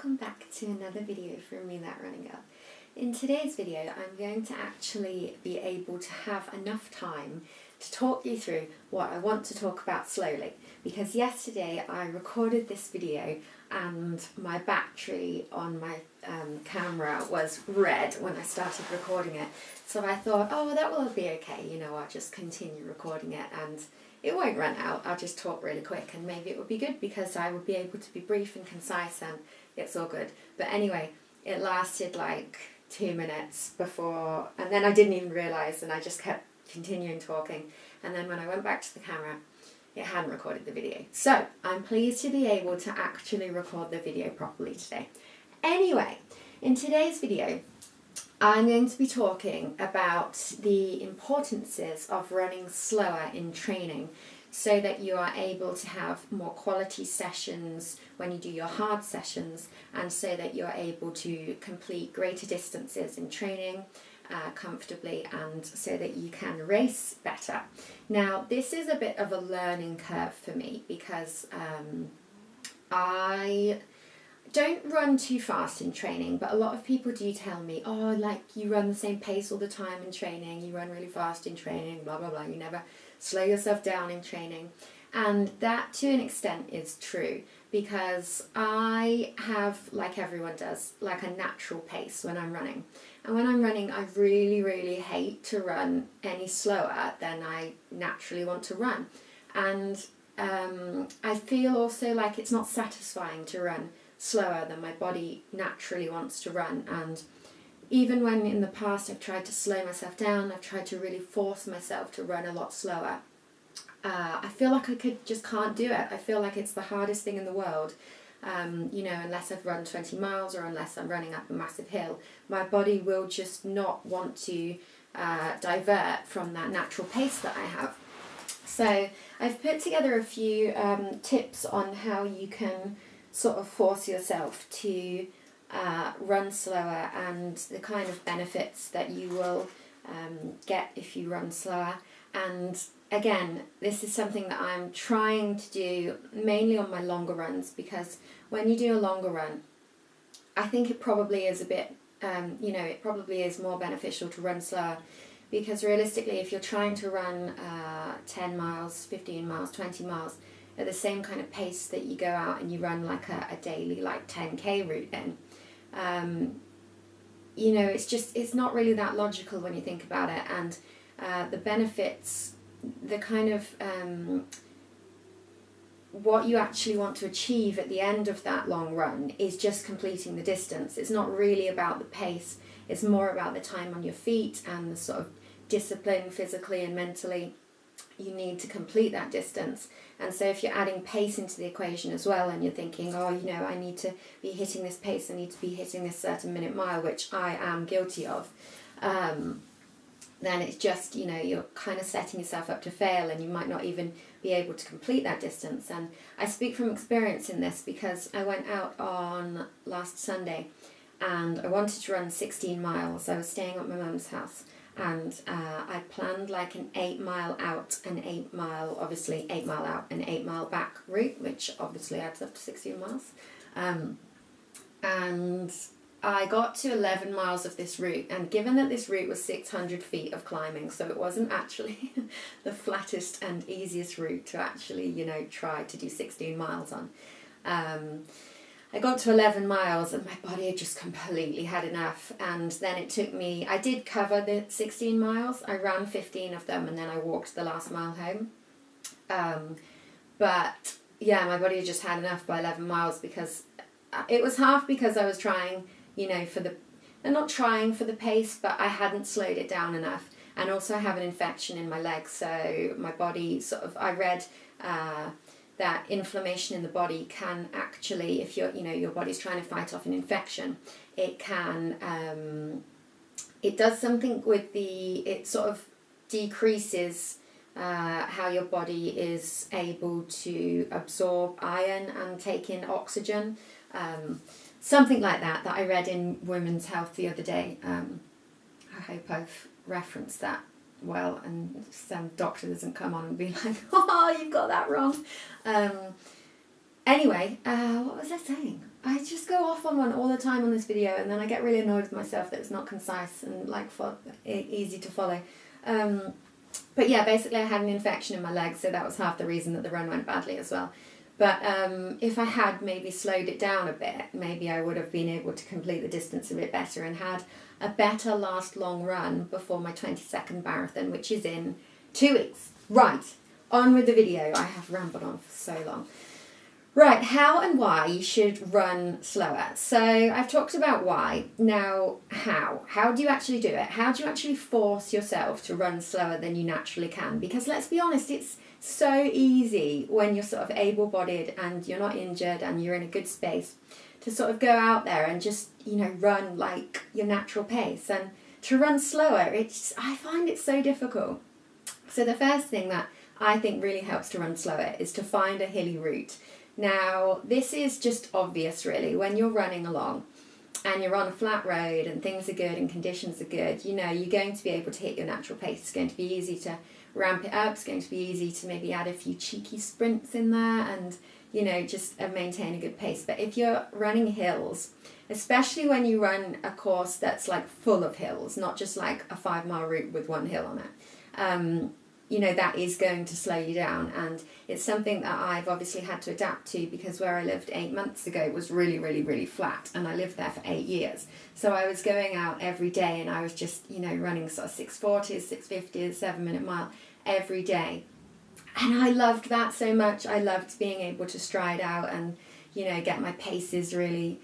welcome back to another video from me, That Running Girl. In today's video I'm going to actually be able to have enough time to talk you through what I want to talk about slowly, because yesterday I recorded this video and my battery on my camera was red when I started recording it, so I thought, oh, that will be okay, I'll just continue recording it and it won't run out. I'll just talk really quick and maybe it would be good because I would be able to be brief and concise and it's all good. But anyway, it lasted like 2 minutes before, and then I didn't even realise and I just kept continuing talking, and then when I went back to the camera it hadn't recorded the video. So I'm pleased to be able to actually record the video properly today. Anyway, in today's video I'm going to be talking about the importances of running slower in training so that you are able to have more quality sessions when you do your hard sessions, and so that you're able to complete greater distances in training comfortably, and so that you can race better. Now, this is a bit of a learning curve for me because I don't run too fast in training, but a lot of people do tell me, oh, like you run the same pace all the time in training, you run really fast in training, blah blah blah, you never slow yourself down in training. And that to an extent is true, because I have, like everyone does, like a natural pace when I'm running. And when I'm running I really hate to run any slower than I naturally want to run. And I feel also like it's not satisfying to run slower than my body naturally wants to run. And even when in the past I've tried to slow myself down, I've tried to really force myself to run a lot slower, I feel like I just can't do it. I feel like it's the hardest thing in the world. Unless I've run 20 miles or unless I'm running up a massive hill, my body will just not want to divert from that natural pace that I have. So I've put together a few tips on how you can sort of force yourself to run slower, and the kind of benefits that you will get if you run slower. And again, this is something that I'm trying to do mainly on my longer runs, because when you do a longer run, I think it probably is a bit, it probably is more beneficial to run slower, because realistically if you're trying to run 10 miles, 15 miles, 20 miles at the same kind of pace that you go out and you run like a daily like 10k route in, it's not really that logical when you think about it. And the benefits, the kind of what you actually want to achieve at the end of that long run is just completing the distance. It's not really about the pace, it's more about the time on your feet and the sort of discipline physically and mentally you need to complete that distance. And so if you're adding pace into the equation as well, and you're thinking, oh, I need to be hitting this pace, I need to be hitting this certain minute mile, which I am guilty of, then it's just, you're kind of setting yourself up to fail, and you might not even be able to complete that distance. And I speak from experience in this because I went out on last Sunday and I wanted to run 16 miles. I was staying at my mum's house, and I planned like an 8 mile out, an 8 mile, obviously 8 mile out, an 8 mile back route, which obviously adds up to 16 miles. And I got to 11 miles of this route, and given that this route was 600 feet of climbing, so it wasn't actually the flattest and easiest route to actually, try to do 16 miles on. I got to 11 miles and my body had just completely had enough, and then it took me, I did cover the 16 miles, I ran 15 of them and then I walked the last mile home. But yeah, my body had just had enough by 11 miles, because it was half because I was trying, not trying for the pace, but I hadn't slowed it down enough. And also I have an infection in my legs, so my body I read that inflammation in the body can actually, if your body's trying to fight off an infection, it can, it does something with it sort of decreases how your body is able to absorb iron and take in oxygen. Something like that I read in Women's Health the other day. I hope I've referenced that well, and some doctor doesn't come on and be like, oh, you've got that wrong. Anyway, what was I saying? I just go off on one all the time on this video, and then I get really annoyed with myself that it's not concise and like easy to follow. But yeah, basically I had an infection in my leg, so that was half the reason that the run went badly as well. But if I had maybe slowed it down a bit, maybe I would have been able to complete the distance a bit better and had a better last long run before my 22nd marathon, which is in 2 weeks. Right, on with the video. I have rambled on for so long. Right, how and why you should run slower. So I've talked about why. Now, how? How do you actually do it? How do you actually force yourself to run slower than you naturally can? Because let's be honest, it's so easy when you're sort of able-bodied and you're not injured and you're in a good space to sort of go out there and just, run like your natural pace. And to run slower, I find it so difficult. So the first thing that I think really helps to run slower is to find a hilly route. Now, this is just obvious, really. When you're running along and you're on a flat road and things are good and conditions are good, you're going to be able to hit your natural pace. It's going to be easy to ramp it up. It's going to be easy to maybe add a few cheeky sprints in there and, just maintain a good pace. But if you're running hills, especially when you run a course that's like full of hills, not just like a 5-mile route with one hill on it, that is going to slow you down. And it's something that I've obviously had to adapt to, because where I lived 8 months ago was really, really, really flat, and I lived there for 8 years. So I was going out every day and I was just, running sort of 640s, 650s, 7-minute mile every day. And I loved that so much. I loved being able to stride out and, get my pace was really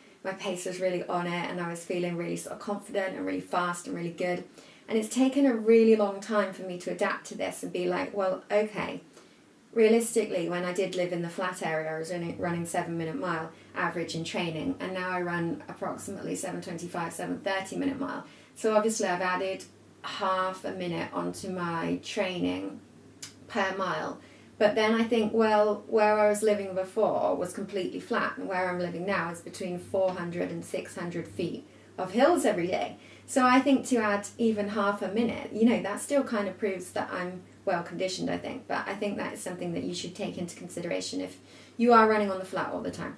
on it, and I was feeling really sort of confident and really fast and really good. And it's taken a really long time for me to adapt to this and be like, well, okay, realistically, when I did live in the flat area, I was only running 7-minute mile average in training, and now I run approximately 7:25, 7:30-minute mile. So obviously I've added half a minute onto my training per mile. But then I think, well, where I was living before was completely flat, and where I'm living now is between 400 and 600 feet of hills every day. So I think to add even half a minute, that still kind of proves that I'm well conditioned, I think. But I think that is something that you should take into consideration if you are running on the flat all the time.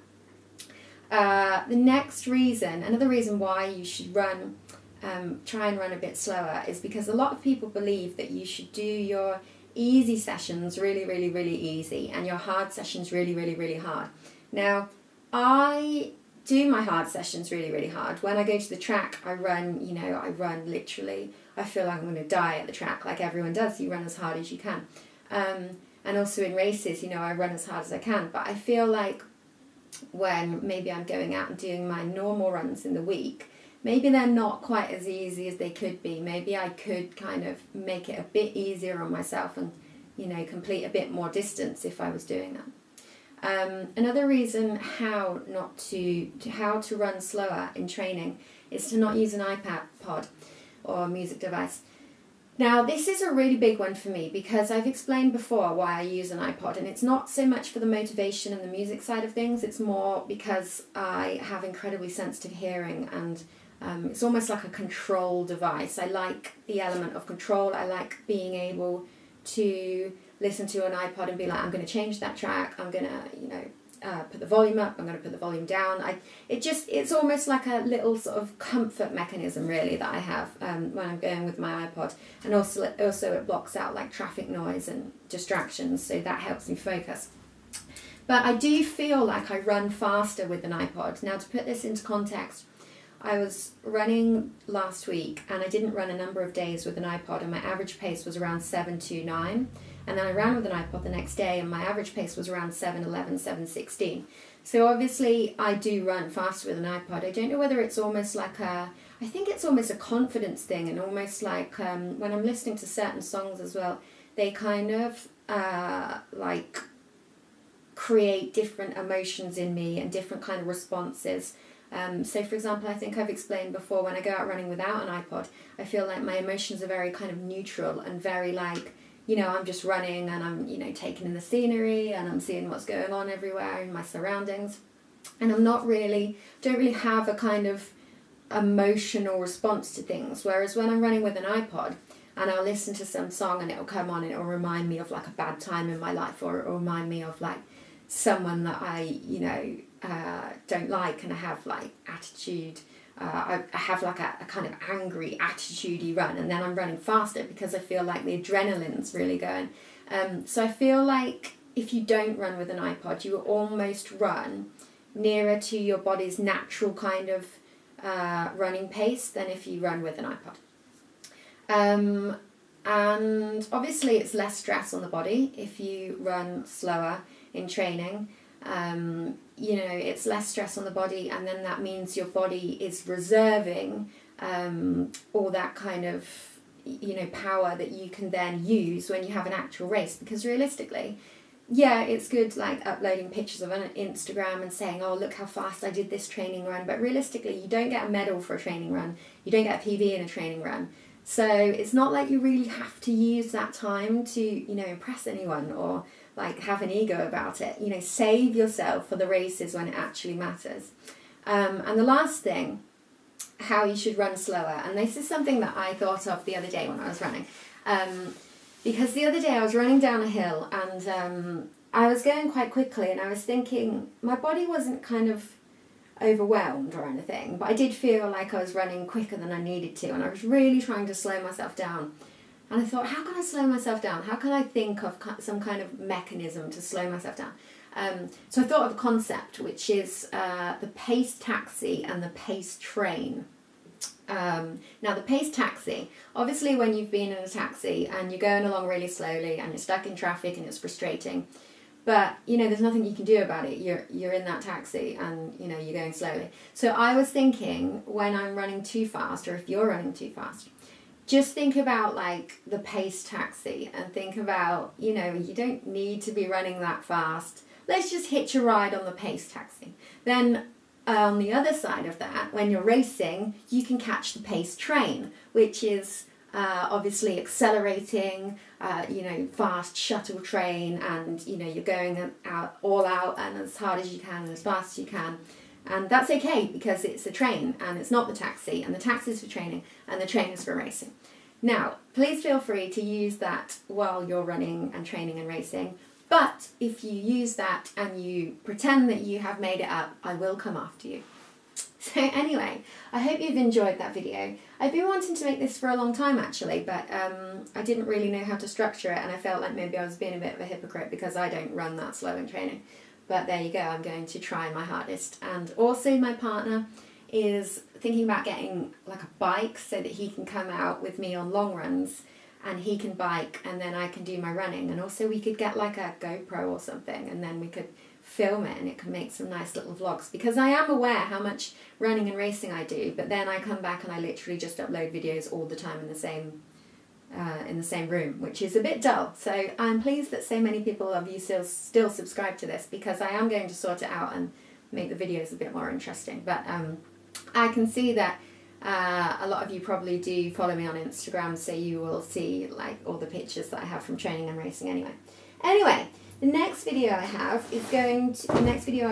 The next reason, another reason why you should try and run a bit slower, is because a lot of people believe that you should do your easy sessions really, really, really easy and your hard sessions really, really, really hard. Now, I do my hard sessions really, really hard. When I go to the track, I run literally, I feel like I'm going to die at the track, like everyone does. You run as hard as you can. And also in races, I run as hard as I can. But I feel like when maybe I'm going out and doing my normal runs in the week, maybe they're not quite as easy as they could be. Maybe I could kind of make it a bit easier on myself and, complete a bit more distance if I was doing that. Another reason how to run slower in training is to not use an iPod or a music device. Now, this is a really big one for me, because I've explained before why I use an iPod, and it's not so much for the motivation and the music side of things. It's more because I have incredibly sensitive hearing, and it's almost like a control device. I like the element of control. I like being able to listen to an iPod and be like, I'm going to change that track, I'm going to put the volume up, I'm going to put the volume down. It's almost like a little sort of comfort mechanism, really, that I have when I'm going with my iPod. And also it blocks out like traffic noise and distractions, so that helps me focus. But I do feel like I run faster with an iPod. Now, to put this into context, I was running last week and I didn't run a number of days with an iPod, and my average pace was around 7:29. And then I ran with an iPod the next day and my average pace was around 7:11, 7:16. So obviously I do run faster with an iPod. I don't know whether it's almost like I think it's almost a confidence thing, and almost like when I'm listening to certain songs as well, they kind of like create different emotions in me and different kind of responses. So for example, I think I've explained before, when I go out running without an iPod, I feel like my emotions are very kind of neutral and very like, I'm just running and I'm, taking in the scenery and I'm seeing what's going on everywhere in my surroundings. And don't really have a kind of emotional response to things. Whereas when I'm running with an iPod and I'll listen to some song and it'll come on and it'll remind me of like a bad time in my life, or it'll remind me of like someone that I, don't like, and I have like attitude. I have like a kind of angry, attitude-y run, and then I'm running faster because I feel like the adrenaline's really going. So I feel like if you don't run with an iPod, you will almost run nearer to your body's natural kind of running pace than if you run with an iPod. And obviously it's less stress on the body if you run slower in training. It's less stress on the body, and then that means your body is reserving all that kind of power that you can then use when you have an actual race. Because realistically, yeah, it's good like uploading pictures of an Instagram and saying, oh, look how fast I did this training run, but realistically you don't get a medal for a training run, you don't get a PB in a training run. So it's not like you really have to use that time to impress anyone or like have an ego about it. Save yourself for the races when it actually matters. And the last thing, how you should run slower, and this is something that I thought of the other day when I was running, because the other day I was running down a hill and I was going quite quickly, and I was thinking my body wasn't kind of overwhelmed or anything, but I did feel like I was running quicker than I needed to, and I was really trying to slow myself down. And I thought, how can I slow myself down? How can I think of some kind of mechanism to slow myself down? So I thought of a concept, which is the pace taxi and the pace train. Now, the pace taxi, obviously when you've been in a taxi and you're going along really slowly and you're stuck in traffic and it's frustrating, but, there's nothing you can do about it. You're in that taxi and, you're going slowly. So I was thinking, when I'm running too fast, or if you're running too fast, just think about like the pace taxi and think about, you don't need to be running that fast. Let's just hitch a ride on the pace taxi. Then on the other side of that, when you're racing, you can catch the pace train, which is obviously accelerating, fast shuttle train, and, you're going all out and as hard as you can and as fast as you can. And that's okay because it's a train and it's not the taxi, and the taxi is for training and the train is for racing. Now, please feel free to use that while you're running and training and racing, but if you use that and you pretend that you have made it up, I will come after you. So anyway, I hope you've enjoyed that video. I've been wanting to make this for a long time actually, but I didn't really know how to structure it, and I felt like maybe I was being a bit of a hypocrite because I don't run that slow in training. But there you go, I'm going to try my hardest. And also my partner is thinking about getting like a bike so that he can come out with me on long runs and he can bike and then I can do my running. And also we could get like a GoPro or something and then we could film it and it can make some nice little vlogs, because I am aware how much running and racing I do, but then I come back and I literally just upload videos all the time in the same room, which is a bit dull. So I'm pleased that so many people of you still subscribe to this, because I am going to sort it out and make the videos a bit more interesting. But I can see that a lot of you probably do follow me on Instagram, so you will see like all the pictures that I have from training and racing anyway. The next video I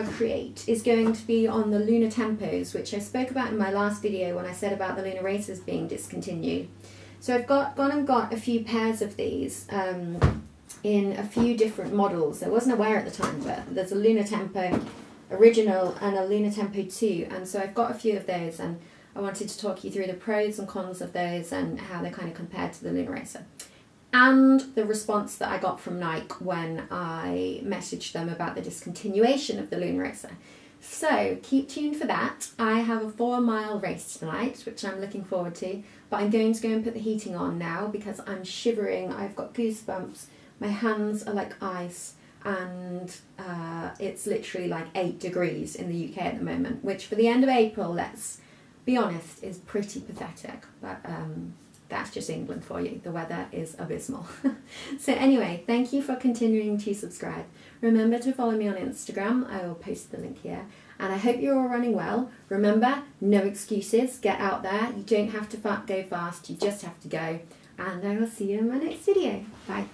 create is going to be on the lunar tempos, which I spoke about in my last video when I said about the lunar races being discontinued. So I've gone and got a few pairs of these in a few different models. I wasn't aware at the time, but there's a lunar tempo original and a lunar tempo 2, and so I've got a few of those, and I wanted to talk you through the pros and cons of those and how they kind of compare to the lunar racer. And the response that I got from Nike when I messaged them about the discontinuation of the lunar racer. So keep tuned for that. I have a 4-mile race tonight, which I'm looking forward to, but I'm going to go and put the heating on now because I'm shivering. I've got goosebumps. My hands are like ice, and it's literally like 8 degrees in the UK at the moment, which for the end of April, let's be honest, is pretty pathetic. But that's just England for you. The weather is abysmal. So anyway, thank you for continuing to subscribe. Remember to follow me on Instagram. I will post the link here. And I hope you're all running well. Remember, no excuses. Get out there. You don't have to go fast. You just have to go. And I will see you in my next video. Bye.